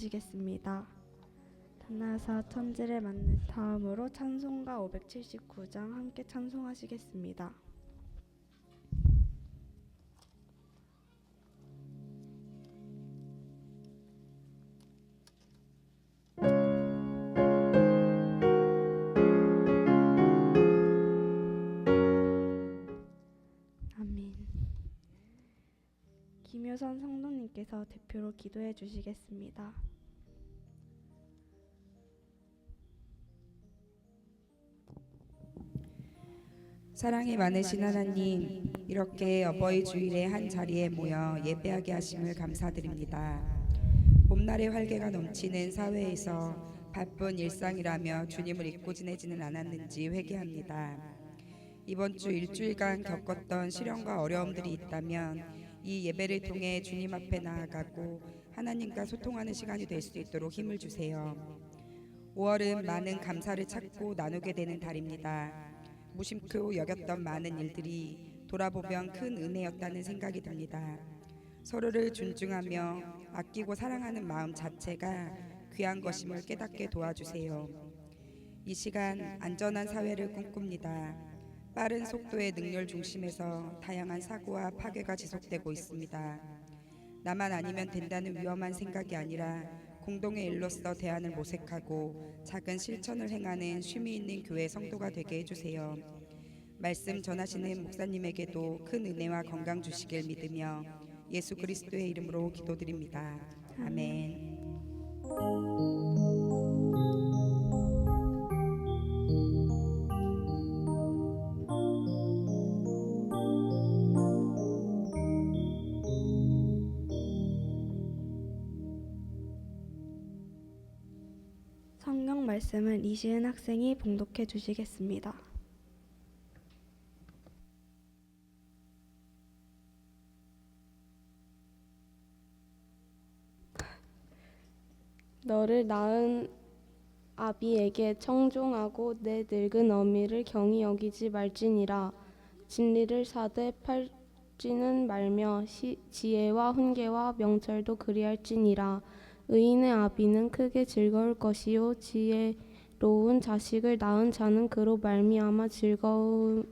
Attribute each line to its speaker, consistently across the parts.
Speaker 1: 주시겠습니다. 단나사 천지를 만든 다음으로 찬송가 579장 함께 찬송하시겠습니다. 아멘. 김효선 성도님께서 대표로 기도해 주시겠습니다.
Speaker 2: 사랑이 많으신 하나님, 이렇게 어버이 주일에 한 자리에 모여 예배하게 하심을 감사드립니다. 봄날의 활기가 넘치는 사회에서 바쁜 일상이라며 주님을 잊고 지내지는 않았는지 회개합니다. 이번 주 일주일간 겪었던 시련과 어려움들이 있다면 이 예배를 통해 주님 앞에 나아가고 하나님과 소통하는 시간이 될 수 있도록 힘을 주세요. 5월은 많은 감사를 찾고 나누게 되는 달입니다. 무심코 여겼던 많은 일들이 돌아보면 큰 은혜였다는 생각이 듭니다. 서로를 존중하며 아끼고 사랑하는 마음 자체가 귀한 것임을 깨닫게 도와주세요. 이 시간 안전한 사회를 꿈꿉니다. 빠른 속도의 능률 중심에서 다양한 사고와 파괴가 지속되고 있습니다. 나만 아니면 된다는 위험한 생각이 아니라 공동의 일로서 대안을 모색하고 작은 실천을 행하는 쉼이 있는 교회 성도가 되게 해주세요. 말씀 전하시는 목사님에게도 큰 은혜와 건강 주시길 믿으며 예수 그리스도의 이름으로 기도드립니다. 아멘.
Speaker 1: 성경 말씀은 이시은 학생이 봉독해 주시겠습니다.
Speaker 3: 너를 낳은 아비에게 청종하고 내 늙은 어미를 경히 여기지 말지니라. 진리를 사되 팔지는 말며 지혜와 훈계와 명철도 그리할지니라. 의인의 아비는 크게 즐거울 것이요 지혜로운 자식을 낳은 자는 그로 말미암아 즐거운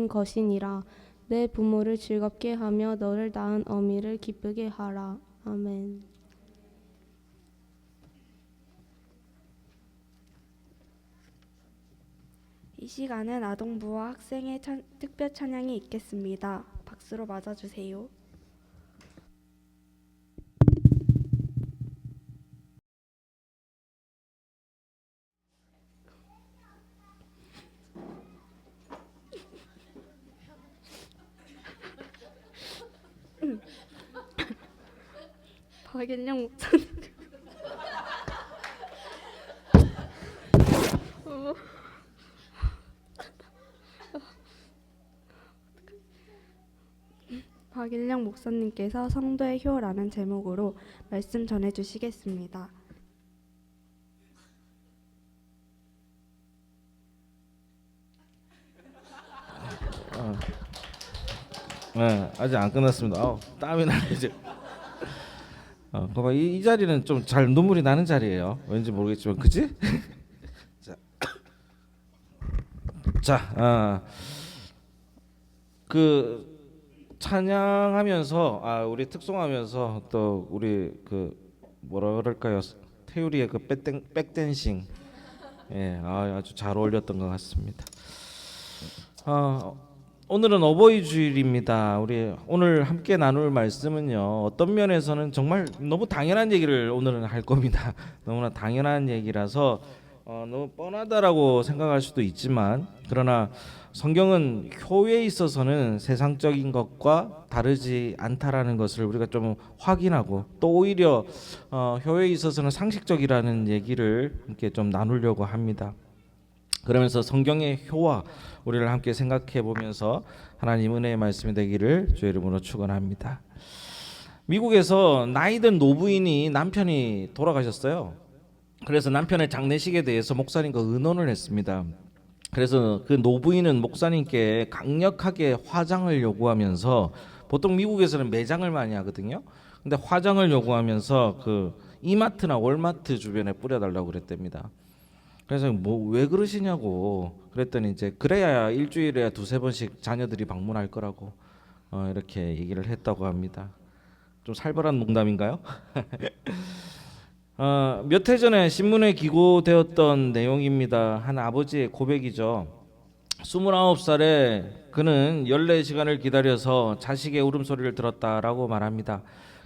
Speaker 3: 것이니라. 내 부모를 즐겁게 하며 너를 낳은 어미를 기쁘게 하라. 아멘.
Speaker 1: 이 시간은 아동부와 학생의 특별 찬양이 있겠습니다. 박수로 맞아주세요. 박일영 목사님. 박일영 목사님께서 성도의 효라는 제목으로 말씀 전해 주시겠습니다.
Speaker 4: 네, 아직 안 끝났습니다. 땀이 나 이제. 봐봐, 이 자리는 좀 잘 눈물이 나는 자리예요. 왠지 모르겠지만, 그지? 자, 그 찬양하면서 우리 특송하면서 또 우리 그 뭐라 그럴까요? 태율이의 그 백댄싱, 예, 아주 잘 어울렸던 것 같습니다. 오늘은 어버이 주일입니다. 우리 오늘 함께 나눌 말씀은요, 어떤 면에서는 정말 너무 당연한 얘기를 오늘은 할 겁니다. 너무나 당연한 얘기라서 너무 뻔하다라고 생각할 수도 있지만, 그러나 성경은 효에 있어서는 세상적인 것과 다르지 않다라는 것을 우리가 좀 확인하고, 또 오히려 효에 있어서는 상식적이라는 얘기를 함께 좀 나누려고 합니다. 그러면서 성경의 효와 우리를 함께 생각해 보면서 하나님 은혜의 말씀이 되기를 주의 이름으로 축원합니다. 미국에서 나이든 노부인이 남편이 돌아가셨어요. 그래서 남편의 장례식에 대해서 목사님과 의논을 했습니다. 그래서 그 노부인은 목사님께 강력하게 화장을 요구하면서, 보통 미국에서는 매장을 많이 하거든요. 근데 화장을 요구하면서 그 이마트나 월마트 주변에 뿌려달라고 그랬답니다. 그래서 뭐 왜 그러시냐고 그랬더니 이제 그래야 일주일에 두세 번씩 자녀들이 방문할 거라고 이렇게 얘기를 했다고 합니다. 좀 살벌한 농담인가요? 몇 해 전에 신문에 기고되었던 내용입니다. 한 아버지의 고백이죠. 29살에 그는 14시간을 기다려서 자식의 울음소리를 들었다라고 말합니다.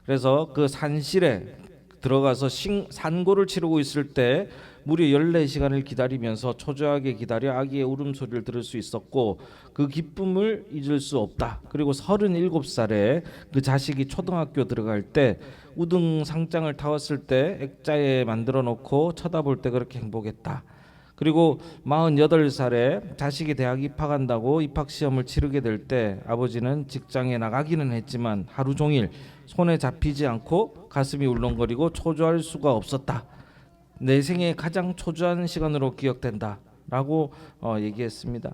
Speaker 4: 그래서 그 산실에 들어가서 산고를 치르고 있을 때 무려 14시간을 기다리면서 초조하게 기다려 아기의 울음소리를 들을 수 있었고 그 기쁨을 잊을 수 없다. 그리고 37살에 그 자식이 초등학교 들어갈 때 우등 상장을 타왔을 때 액자에 만들어 놓고 쳐다볼 때 그렇게 행복했다. 그리고 48살에 자식이 대학 입학한다고 입학 시험을 치르게 될 때 아버지는 직장에 나가기는 했지만 하루 종일 손에 잡히지 않고 가슴이 울렁거리고 초조할 수가 없었다. 내 생애 가장 초조한 시간으로 기억된다 라고 얘기했습니다.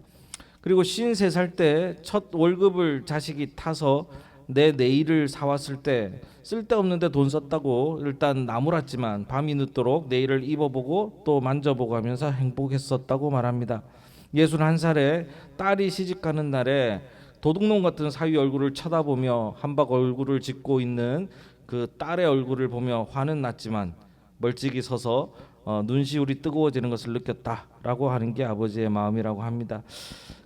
Speaker 4: 그리고 53살 때 첫 월급을 자식이 타서 내 내일을 사왔을 때 쓸데없는데 돈 썼다고 일단 나무랐지만 밤이 늦도록 내일을 입어보고 또 만져보고 하면서 행복했었다고 말합니다. 61살에 딸이 시집가는 날에 도둑놈 같은 사위 얼굴을 쳐다보며 한박 얼굴을 짓고 있는 그 딸의 얼굴을 보며 화는 났지만 멀찍이 서서 눈시울이 뜨거워지는 것을 느꼈다라고 하는 게 아버지의 마음이라고 합니다.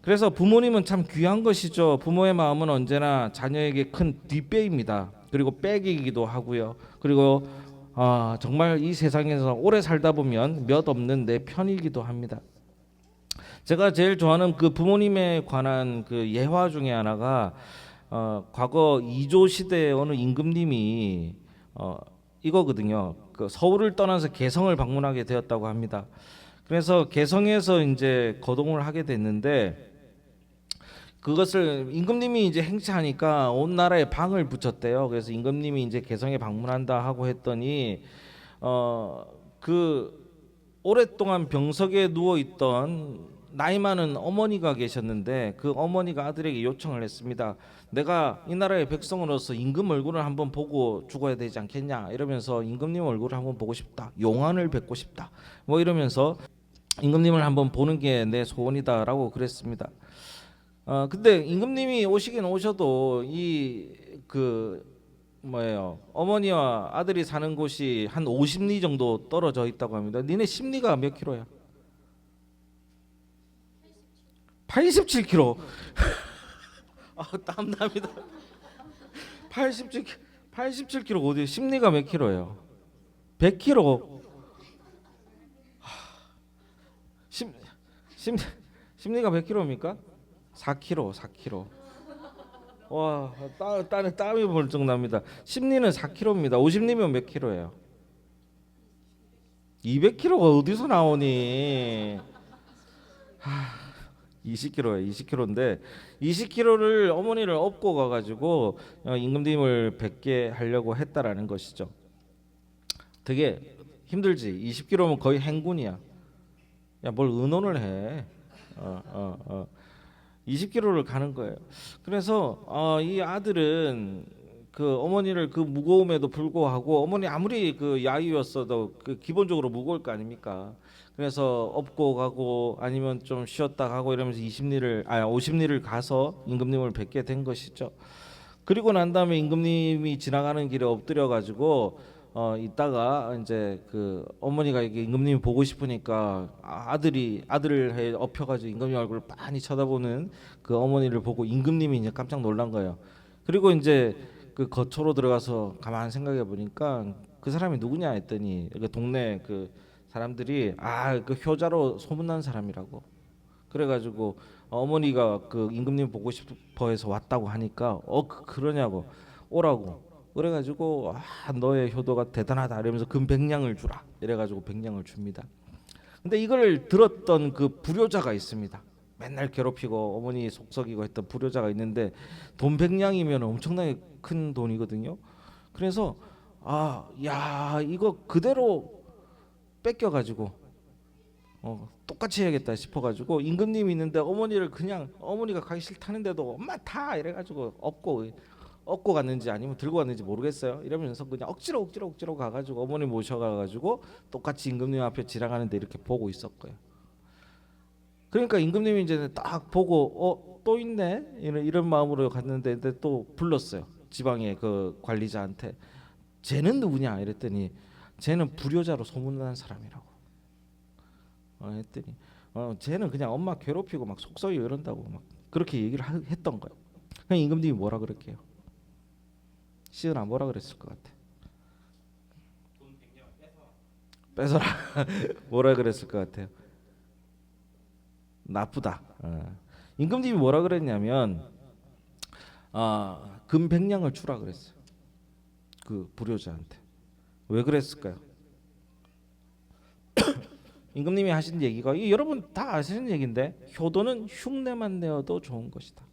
Speaker 4: 그래서 부모님은 참 귀한 것이죠. 부모의 마음은 언제나 자녀에게 큰 뒷배입니다. 그리고 백이기도 하고요. 그리고 정말 이 세상에서 오래 살다 보면 몇 없는 내 편이기도 합니다. 제가 제일 좋아하는 그 부모님에 관한 그 예화 중에 하나가 과거 이조 시대의 어느 임금님이 이거거든요. 그 서울을 떠나서 개성을 방문하게 되었다고 합니다. 그래서 개성에서 이제 거동을 하게 됐는데 그것을 임금님이 이제 행차하니까 온 나라에 방을 붙였대요. 그래서 임금님이 이제 개성에 방문한다 하고 했더니 그 오랫동안 병석에 누워 있던 나이 많은 어머니가 계셨는데 그 어머니가 아들에게 요청을 했습니다. 내가 이 나라의 백성으로서 임금 얼굴을 한번 보고 죽어야 되지 않겠냐 이러면서 임금님 얼굴을 한번 보고 싶다. 용안을 뵙고 싶다. 뭐 이러면서 임금님을 한번 보는 게 내 소원이다라고 그랬습니다. 근데 임금님이 오시긴 오셔도 이 그 뭐예요 어머니와 아들이 사는 곳이 한 50리 정도 떨어져 있다고 합니다. 니네 심리가 몇 킬로야? 87km. 땀납니다. 87km 어디? 심리가 몇 킬로예요? 100km. 심리가 몇 킬로입니까? 4km. 와, 땀이 벌쩍 납니다. 심리는 4km입니다. 50리면 몇 킬로예요? 200km가 어디서 나오니? 20km야. 20km인데 20km를 어머니를 업고 가가지고 임금님을 뵙게 하려고 했다라는 것이죠. 되게 힘들지. 20km면 거의 행군이야. 야, 뭘 의논을 해? 20km를 가는 거예요. 그래서 이 아들은 그 어머니를 그 무거움에도 불구하고 어머니 아무리 그 야유였어도 그 기본적으로 무거울 거 아닙니까? 그래서 업고 가고 아니면 좀 쉬었다 가고 이러면서 50리를 가서 임금님을 뵙게 된 것이죠. 그리고 난 다음에 임금님이 지나가는 길에 엎드려 가지고 있다가 이제 그 어머니가 이게 임금님이 보고 싶으니까 아들을 엎혀가지고 임금님 얼굴을 빤히 쳐다보는 그 어머니를 보고 임금님이 이제 깜짝 놀란 거예요. 그리고 이제 그 거처로 들어가서 가만 생각해 보니까 그 사람이 누구냐 했더니 그 동네 그 사람들이 그 효자로 소문난 사람이라고. 그래가지고 어머니가 그 임금님 보고 싶어해서 왔다고 하니까 그러냐고 오라고. 그래가지고 너의 효도가 대단하다 이러면서 금 100냥을 주라 이래가지고 100냥을 줍니다. 근데 이걸 들었던 그 불효자가 있습니다. 맨날 괴롭히고 어머니 속썩이고 했던 불효자가 있는데 돈 100냥이면 엄청나게 큰 돈이거든요. 그래서 야 이거 그대로 뺏겨가지고 똑같이 해야겠다 싶어가지고 임금님이 있는데 어머니를 그냥 어머니가 가기 싫다는데도 엄마 타 이래가지고 업고 얻고 갔는지 아니면 들고 갔는지 모르겠어요. 이러면서 그냥 억지로 가가지고 어머니 모셔가가지고 똑같이 임금님 앞에 지나가는데 이렇게 보고 있었고요. 그러니까 임금님이 이제 딱 보고 또 있네 이런 마음으로 갔는데 근데 또 불렀어요. 지방의 그 관리자한테 쟤는 누구냐 이랬더니 쟤는 불효자로 소문난 사람이라고. 했더니 쟤는 그냥 엄마 괴롭히고 막 속썩이 이런다고 막 그렇게 얘기를 했던 거예요. 그냥 임금님이 뭐라 그럴게요? 시은아 뭐라 그랬을 것 같아? 뺏어라. 뭐라 그랬을 것 같아요? 나쁘다. 임금님이 뭐라 그랬냐면 금 100냥을 주라 그랬어요. 그 불효자한테. 왜 그랬을까요? 임금님이 하신 얘기가 여러분 다 아시는 얘기인데 효도는 흉내만 내어도 좋은 것이다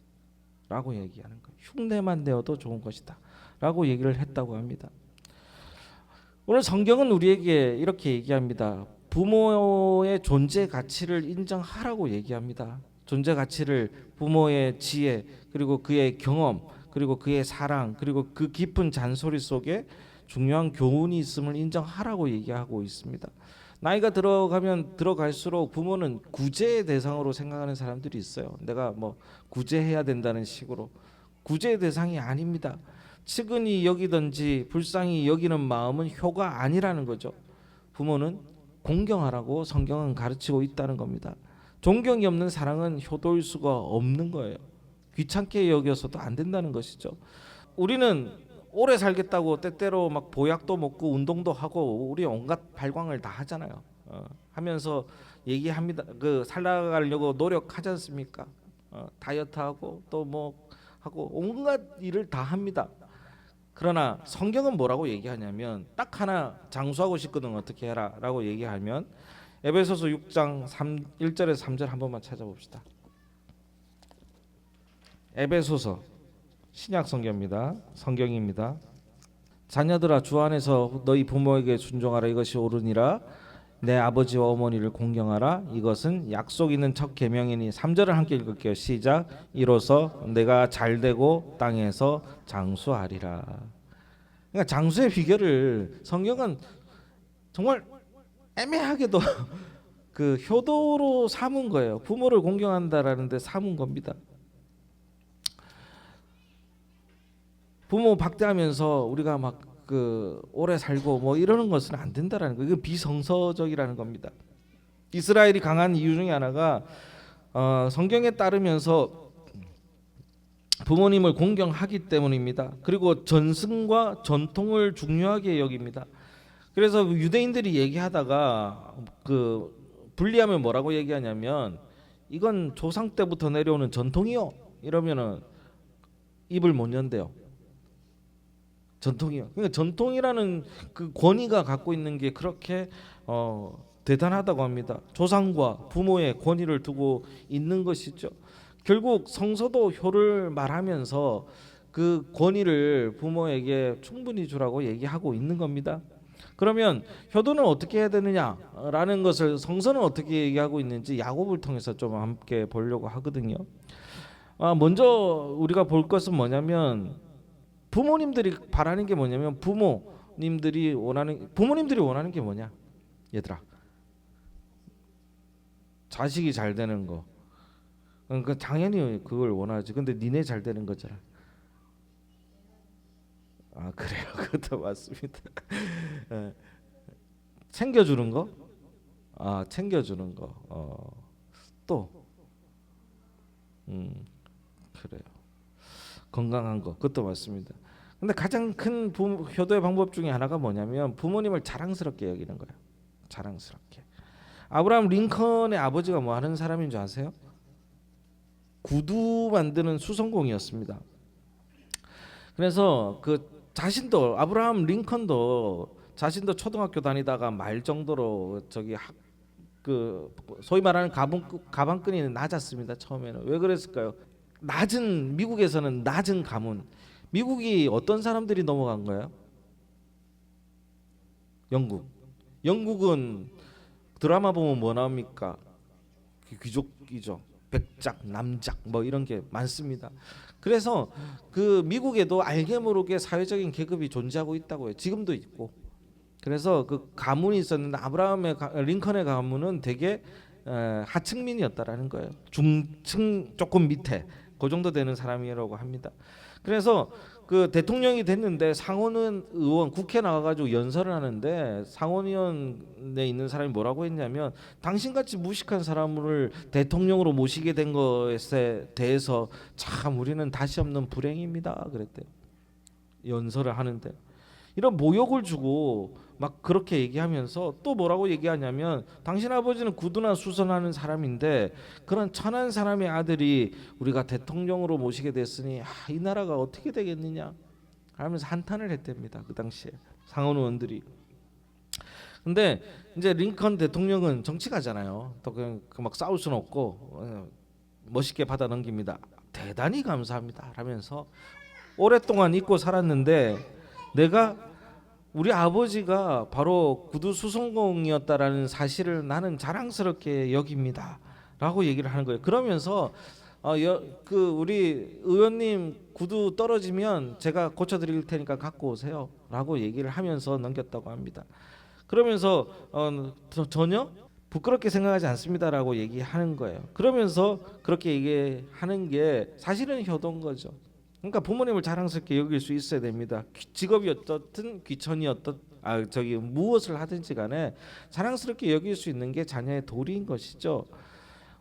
Speaker 4: 라고 얘기하는 거예요. 흉내만 내어도 좋은 것이다 라고 얘기를 했다고 합니다. 오늘 성경은 우리에게 이렇게 얘기합니다. 부모의 존재 가치를 인정하라고 얘기합니다. 존재 가치를 부모의 지혜 그리고 그의 경험 그리고 그의 사랑 그리고 그 깊은 잔소리 속에 중요한 교훈이 있음을 인정하라고 얘기하고 있습니다. 나이가 들어가면 들어갈수록 부모는 구제의 대상으로 생각하는 사람들이 있어요. 내가 뭐 구제해야 된다는 식으로. 구제의 대상이 아닙니다. 측은히 여기든지 불쌍히 여기는 마음은 효가 아니라는 거죠. 부모는 공경하라고 성경은 가르치고 있다는 겁니다. 존경이 없는 사랑은 효도일 수가 없는 거예요. 귀찮게 여겨서도 안 된다는 것이죠. 우리는 오래 살겠다고 때때로 막 보약도 먹고 운동도 하고 우리 온갖 발광을 다 하잖아요. 하면서 얘기합니다. 그 살아가려고 노력하지 않습니까? 다이어트하고 또 뭐 하고 온갖 일을 다 합니다. 그러나 성경은 뭐라고 얘기하냐면 딱 하나 장수하고 싶거든 어떻게 해라라고 얘기하면 에베소서 6장 1절에서 3절 한 번만 찾아봅시다. 에베소서 신약 성경입니다. 자녀들아 주 안에서 너희 부모에게 순종하라 이것이 옳으니라. 내 아버지와 어머니를 공경하라 이것은 약속 있는 첫 계명이니 3절을 함께 읽을게요. 시작. 이로써 내가 잘되고 땅에서 장수하리라. 그러니까 장수의 비결을 성경은 정말 애매하게도 그 효도로 삼은 거예요. 부모를 공경한다라는 데 삼은 겁니다. 부모 박대하면서 우리가 막 그 오래 살고 뭐 이러는 것은 안 된다라는 거. 이거 비성서적이라는 겁니다. 이스라엘이 강한 이유 중에 하나가 성경에 따르면서 부모님을 공경하기 때문입니다. 그리고 전승과 전통을 중요하게 여깁니다. 그래서 유대인들이 얘기하다가 그 분리하면 뭐라고 얘기하냐면 이건 조상 때부터 내려오는 전통이요. 이러면은 입을 못 연대요. 전통이요. 그러니까 전통이라는 그 권위가 갖고 있는 게 그렇게 대단하다고 합니다. 조상과 부모의 권위를 두고 있는 것이죠. 결국 성서도 효를 말하면서 그 권위를 부모에게 충분히 주라고 얘기하고 있는 겁니다. 그러면 효도는 어떻게 해야 되느냐라는 것을 성서는 어떻게 얘기하고 있는지 야곱을 통해서 좀 함께 보려고 하거든요. 먼저 우리가 볼 것은 뭐냐면 부모님들이 바라는 게 뭐냐면 부모님들이 원하는 게 뭐냐? 얘들아. 자식이 잘 되는 거. 그러니까 당연히 그걸 원하지. 근데 니네 잘 되는 거잖아. 그래요. 그것도 맞습니다. 챙겨주는 거? 챙겨주는 거. 또 그래요. 건강한 거. 그것도 맞습니다. 근데 가장 큰 효도의 방법 중에 하나가 뭐냐면 부모님을 자랑스럽게 여기는 거예요. 자랑스럽게. 아브라함 링컨의 아버지가 뭐 하는 사람인 줄 아세요? 구두 만드는 수성공이었습니다. 그래서 그 자신도 아브라함 링컨도 자신도 초등학교 다니다가 말 정도로 그 소위 말하는 가방끈이 낮았습니다. 처음에는. 왜 그랬을까요? 미국에서는 낮은 가문. 미국이 어떤 사람들이 넘어간 거예요? 영국은 드라마 보면 뭐 나옵니까? 귀족이죠. 백작, 남작 뭐 이런 게 많습니다. 그래서 그 미국에도 알게 모르게 사회적인 계급이 존재하고 있다고 해요. 지금도 있고. 그래서 그 가문이 있었는데 링컨의 가문은 되게 하층민이었다라는 거예요. 중층 조금 밑에 그 정도 되는 사람이라고 합니다. 그래서 그 대통령이 됐는데 상원 의원 국회 나가가지고 연설을 하는데 상원의원에 있는 사람이 뭐라고 했냐면 당신같이 무식한 사람을 대통령으로 모시게 된 것에 대해서 참 우리는 다시 없는 불행입니다 그랬대요. 연설을 하는데 이런 모욕을 주고 막 그렇게 얘기하면서 또 뭐라고 얘기하냐면 당신 아버지는 구두나 수선하는 사람인데 그런 천한 사람의 아들이 우리가 대통령으로 모시게 됐으니 이 나라가 어떻게 되겠느냐 하면서 한탄을 했답니다. 그 당시에 상원 의원들이. 근데 이제 링컨 대통령은 정치가잖아요. 또 막 싸울 수는 없고 멋있게 받아 넘깁니다. 대단히 감사합니다 하면서 오랫동안 잊고 살았는데 내가 우리 아버지가 바로 구두 수송공이었다라는 사실을 나는 자랑스럽게 여깁니다라고 얘기를 하는 거예요. 그러면서 우리 의원님 구두 떨어지면 제가 고쳐드릴 테니까 갖고 오세요라고 얘기를 하면서 넘겼다고 합니다. 그러면서 전혀 부끄럽게 생각하지 않습니다라고 얘기하는 거예요. 그러면서 그렇게 얘기하는 게 사실은 효도인 거죠. 그러니까 부모님을 자랑스럽게 여길 수 있어야 됩니다. 직업이 어떻든 귀천이 무엇을 하든지 간에 자랑스럽게 여길 수 있는 게 자녀의 도리인 것이죠.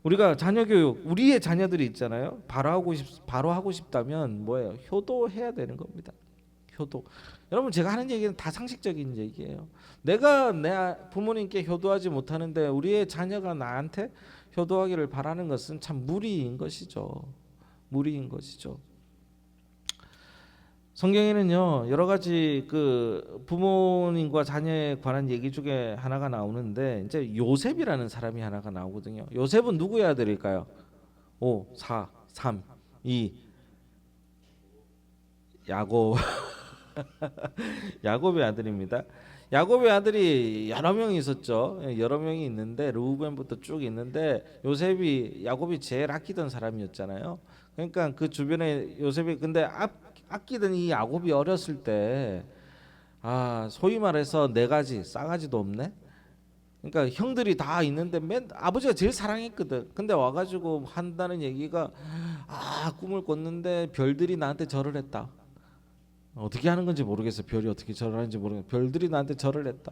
Speaker 4: 우리가 자녀 교육, 우리의 자녀들이 있잖아요. 바로 하고 싶다면 뭐예요? 효도해야 되는 겁니다. 효도. 여러분 제가 하는 얘기는 다 상식적인 얘기예요. 내가 내 부모님께 효도하지 못하는데 우리의 자녀가 나한테 효도하기를 바라는 것은 참 무리인 것이죠. 무리인 것이죠. 성경에는요 여러 가지 그 부모님과 자녀에 관한 얘기 중에 하나가 나오는데 이제 요셉이라는 사람이 하나가 나오거든요. 요셉은 누구의 아들일까요? 5, 4, 3, 2 야곱 야곱의 아들입니다. 야곱의 아들이 여러 명이 있었죠. 여러 명이 있는데 르우벤부터 쭉 있는데 야곱이 제일 아끼던 사람이었잖아요. 그러니까 그 주변에 요셉이 근데 아끼던 이 야곱이 어렸을 때 소위 말해서 네 가지 싸가지도 없네. 그러니까 형들이 다 있는데 아버지가 제일 사랑했거든. 근데 와가지고 한다는 얘기가 꿈을 꿨는데 별들이 나한테 절을 했다. 어떻게 하는 건지 모르겠어. 별이 어떻게 절을 하는지 모르겠어. 별들이 나한테 절을 했다.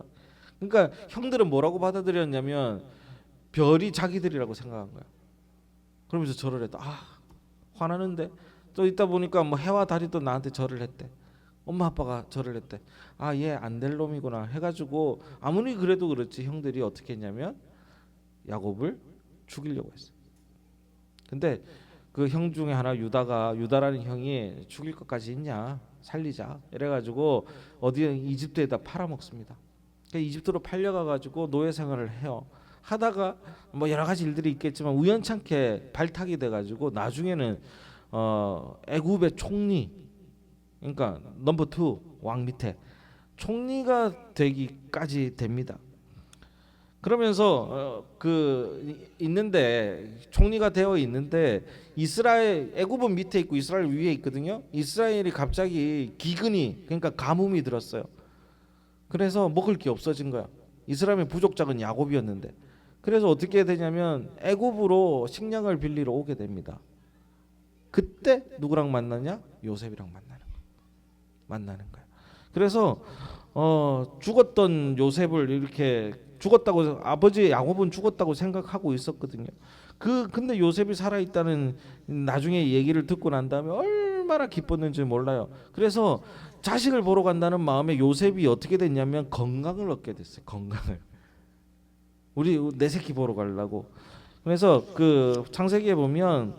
Speaker 4: 그러니까 형들은 뭐라고 받아들였냐면 별이 자기들이라고 생각한 거야. 그러면서 절을 했다. 화나는데 또 있다 보니까 뭐 해와 달이도 나한테 절을 했대. 엄마 아빠가 절을 했대. 얘 안 될 놈이구나 해가지고 아무리 그래도 그렇지 형들이 어떻게 했냐면 야곱을 죽이려고 했어. 근데 그 형 중에 하나 유다라는 형이 죽일 것까지 있냐 살리자 이래가지고 이집트에다 팔아먹습니다. 그러니까 이집트로 팔려가가지고 노예 생활을 해요. 하다가 뭐 여러 가지 일들이 있겠지만 우연찮게 발탁이 돼가지고 나중에는 애굽의 총리, 그러니까 넘버 2 왕 밑에 총리가 되기까지 됩니다. 그러면서 총리가 되어 있는데 애굽은 밑에 있고 이스라엘 위에 있거든요. 이스라엘이 갑자기 기근이 그러니까 가뭄이 들었어요. 그래서 먹을 게 없어진 거야. 이스라엘의 부족장은 야곱이었는데. 그래서 어떻게 되냐면 애굽으로 식량을 빌리러 오게 됩니다. 그때 누구랑 만나냐? 요셉이랑 만나는 거야. 그래서 죽었던 요셉을 이렇게 죽었다고 아버지 야곱은 죽었다고 생각하고 있었거든요. 근데 요셉이 살아 있다는 나중에 얘기를 듣고 난 다음에 얼마나 기뻤는지 몰라요. 그래서 자식을 보러 간다는 마음에 요셉이 어떻게 됐냐면 건강을 얻게 됐어요. 건강을. 우리 내 새끼 보러 가려고. 그래서 그 창세기에 보면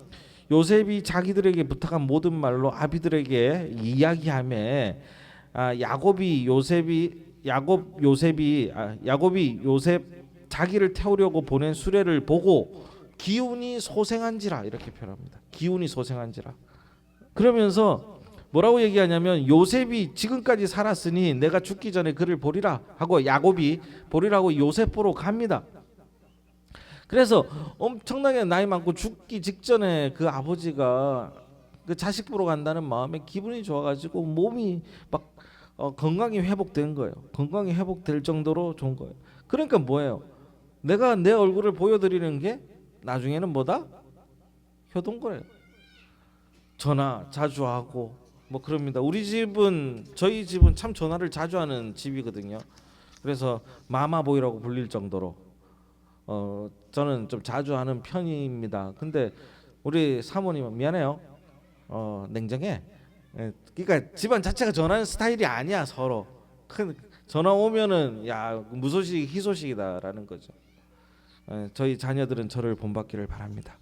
Speaker 4: 요셉이 자기들에게 부탁한 모든 말로 아비들에게 이야기하며 야곱이 요셉 자기를 태우려고 보낸 수레를 보고 기운이 소생한지라 이렇게 표현합니다. 기운이 소생한지라. 그러면서 뭐라고 얘기하냐면 요셉이 지금까지 살았으니 내가 죽기 전에 그를 보리라 하고 야곱이 보리라고 요셉 보러 갑니다. 그래서 엄청나게 나이 많고 죽기 직전에 그 아버지가 그 자식 보러 간다는 마음에 기분이 좋아가지고 몸이 막 건강이 회복된 거예요. 건강이 회복될 정도로 좋은 거예요. 그러니까 뭐예요? 내가 내 얼굴을 보여드리는 게 나중에는 뭐다? 효동거래요. 전화 자주 하고 뭐 그럽니다. 저희 집은 참 전화를 자주 하는 집이거든요. 그래서 마마보이라고 불릴 정도로 저는 좀 자주 하는 편입니다. 근데 우리 사모님은 미안해요. 냉정해. 그러니까 집안 자체가 전화하는 스타일이 아니야 서로. 큰 전화 오면은 야 무소식 희소식이다라는 거죠. 저희 자녀들은 저를 본받기를 바랍니다.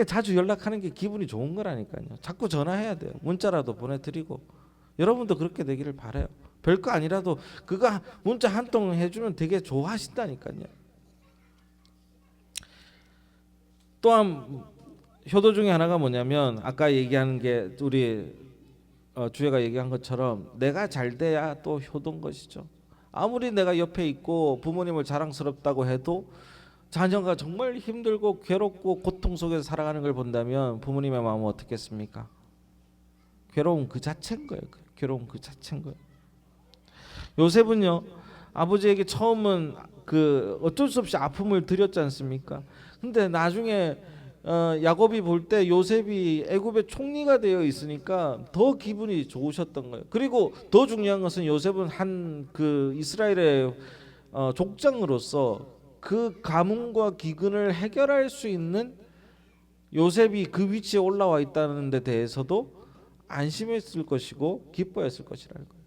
Speaker 4: 자주 연락하는 게 기분이 좋은 거라니까요. 자꾸 전화해야 돼요. 문자라도 보내드리고 여러분도 그렇게 되기를 바라요. 별거 아니라도 그거 문자 한 통 해주면 되게 좋아하신다니까요. 또한 효도 중에 하나가 뭐냐면 아까 얘기하는 게 우리 주혜가 얘기한 것처럼 내가 잘 돼야 또 효도인 것이죠. 아무리 내가 옆에 있고 부모님을 자랑스럽다고 해도 자녀가 정말 힘들고 괴롭고 고통 속에서 살아가는 걸 본다면 부모님의 마음은 어떻겠습니까? 괴로움 그 자체인 거예요. 괴로움 그 자체인 거예요. 요셉은요 아버지에게 처음은 그 어쩔 수 없이 아픔을 드렸지 않습니까? 근데 나중에 야곱이 볼 때 요셉이 애굽의 총리가 되어 있으니까 더 기분이 좋으셨던 거예요. 그리고 더 중요한 것은 요셉은 한 그 이스라엘의 족장으로서 그 가뭄과 기근을 해결할 수 있는 요셉이 그 위치에 올라와 있다는 데 대해서도 안심했을 것이고 기뻐했을 것이라는 거예요.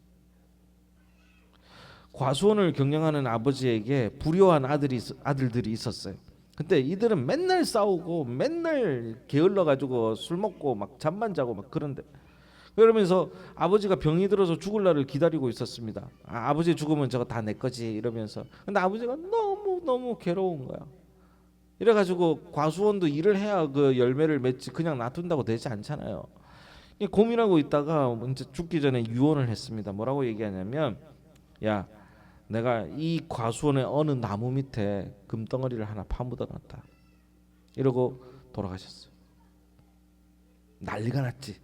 Speaker 4: 과수원을 경영하는 아버지에게 불효한 아들들이 있었어요. 근데 이들은 맨날 싸우고 맨날 게을러 가지고 술 먹고 막 잠만 자고 막 그런데 그러면서 아버지가 병이 들어서 죽을 날을 기다리고 있었습니다. 아버지 죽으면 저거 다 내 거지 이러면서. 근데 아버지가 너무 괴로운 거야. 이래가지고 과수원도 일을 해야 그 열매를 맺지 그냥 놔둔다고 되지 않잖아요. 고민하고 있다가 이제 죽기 전에 유언을 했습니다. 뭐라고 얘기하냐면 야 내가 이 과수원의 어느 나무 밑에 금덩어리를 하나 파묻어 놨다. 이러고 돌아가셨어요. 난리가 났지.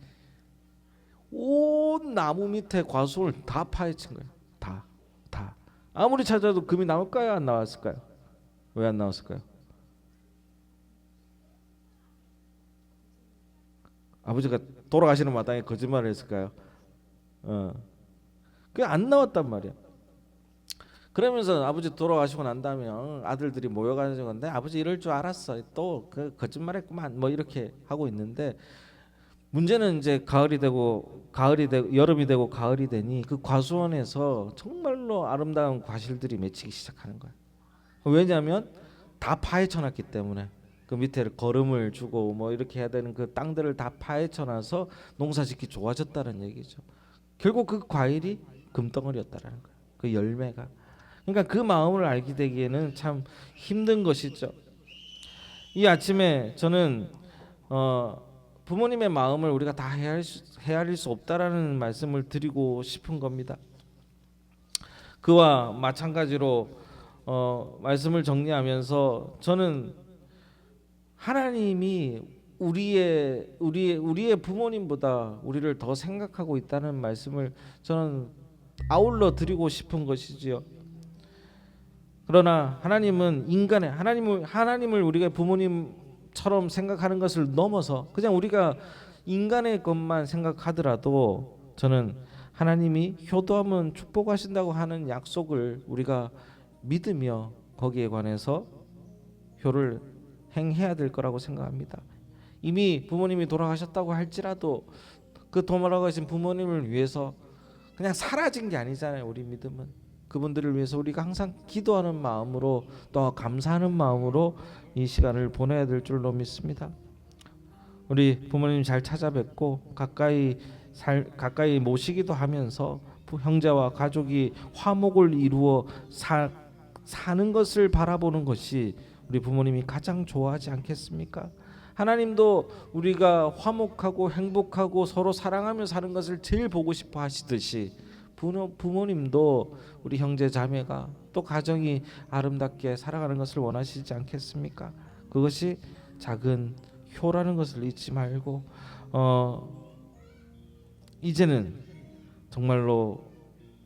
Speaker 4: 온 나무 밑에 과수원을 다 파헤친 거예요. 다. 아무리 찾아도 금이 나올까요? 안 나왔을까요? 왜 안 나왔을까요? 아버지가 돌아가시는 마당에 거짓말을 했을까요? 그게 안 나왔단 말이야. 그러면서 아버지 돌아가시고 난 다음에 아들들이 모여가지고 건데 아버지 이럴 줄 알았어. 또 그 거짓말했구만. 뭐 이렇게 하고 있는데 문제는 이제 여름이 되고 가을이 되니 그 과수원에서 정말로 아름다운 과실들이 맺히기 시작하는 거예요. 왜냐하면 다 파헤쳐놨기 때문에 그 밑에 거름을 주고 뭐 이렇게 해야 되는 그 땅들을 다 파헤쳐놔서 농사짓기 좋아졌다는 얘기죠. 결국 그 과일이 금덩어리였다라는 거예요. 그 열매가. 그러니까 그 마음을 알게 되기에는 참 힘든 것이죠. 이 아침에 저는 부모님의 마음을 우리가 다 헤아릴 수 없다라는 말씀을 드리고 싶은 겁니다. 그와 마찬가지로 말씀을 정리하면서 저는 하나님이 우리의 부모님보다 우리를 더 생각하고 있다는 말씀을 저는 아울러 드리고 싶은 것이지요. 그러나 하나님은 하나님을 우리가 부모님처럼 생각하는 것을 넘어서 그냥 우리가 인간의 것만 생각하더라도 저는 하나님이 효도하면 축복하신다고 하는 약속을 우리가 믿으며 거기에 관해서 효를 행해야 될 거라고 생각합니다. 이미 부모님이 돌아가셨다고 할지라도 그 돌아가신 부모님을 위해서 그냥 사라진 게 아니잖아요. 우리 믿음은 그분들을 위해서 우리가 항상 기도하는 마음으로 또 감사하는 마음으로 이 시간을 보내야 될 줄로 믿습니다. 우리 부모님 잘 찾아뵙고 가까이 모시기도 하면서 형제와 가족이 화목을 이루어 사는 것을 바라보는 것이 우리 부모님이 가장 좋아하지 않겠습니까? 하나님도 우리가 화목하고 행복하고 서로 사랑하며 사는 것을 제일 보고 싶어 하시듯이 부모님도 우리 형제 자매가 또 가정이 아름답게 살아가는 것을 원하시지 않겠습니까? 그것이 작은 효라는 것을 잊지 말고 이제는 정말로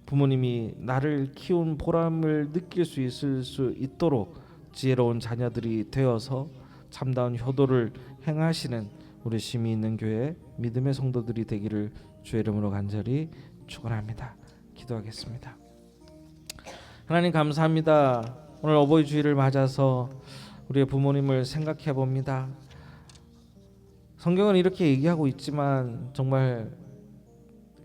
Speaker 4: 부모님이 나를 키운 보람을 느낄 수 있도록 지혜로운 자녀들이 되어서 참다운 효도를 행하시는 우리 심이 있는 교회 믿음의 성도들이 되기를 주의 이름으로 간절히 축원합니다. 기도하겠습니다. 하나님 감사합니다. 오늘 어버이 주일을 맞아서 우리의 부모님을 생각해 봅니다. 성경은 이렇게 얘기하고 있지만 정말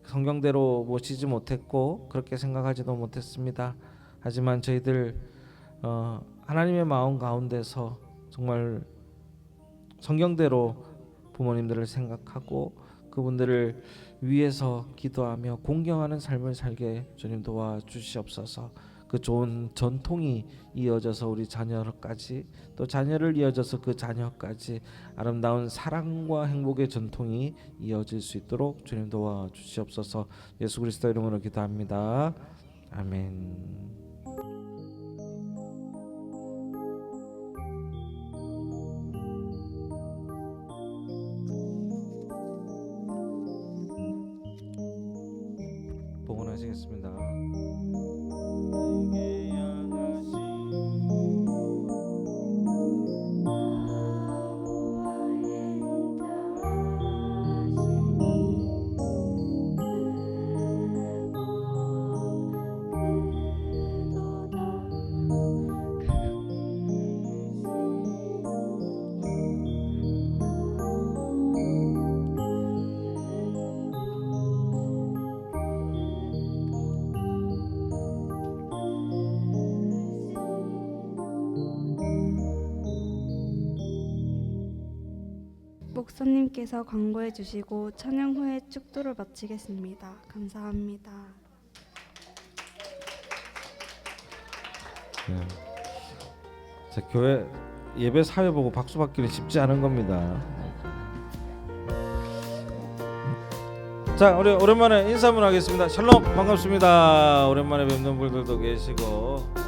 Speaker 4: 성경대로 모시지 못했고 그렇게 생각하지도 못했습니다. 하지만 저희들 하나님의 마음 가운데서 정말 성경대로 부모님들을 생각하고 그분들을 위해서 기도하며 공경하는 삶을 살게 주님 도와주시옵소서. 그 좋은 전통이 이어져서 우리 자녀까지 또 자녀를 이어져서 그 자녀까지 아름다운 사랑과 행복의 전통이 이어질 수 있도록 주님 도와주시옵소서. 예수 그리스도 이름으로 기도합니다. 아멘. 복원하시겠습니다.
Speaker 1: 목사님께서 광고해 주시고 찬양 후에 축도를 마치겠습니다. 감사합니다.
Speaker 4: 네. 자, 교회 예배 사회 보고 박수 받기는 쉽지 않은 겁니다. 자, 우리 오랜만에 인사 한번 하겠습니다. 샬롬, 반갑습니다. 오랜만에 뵙는 분들도 계시고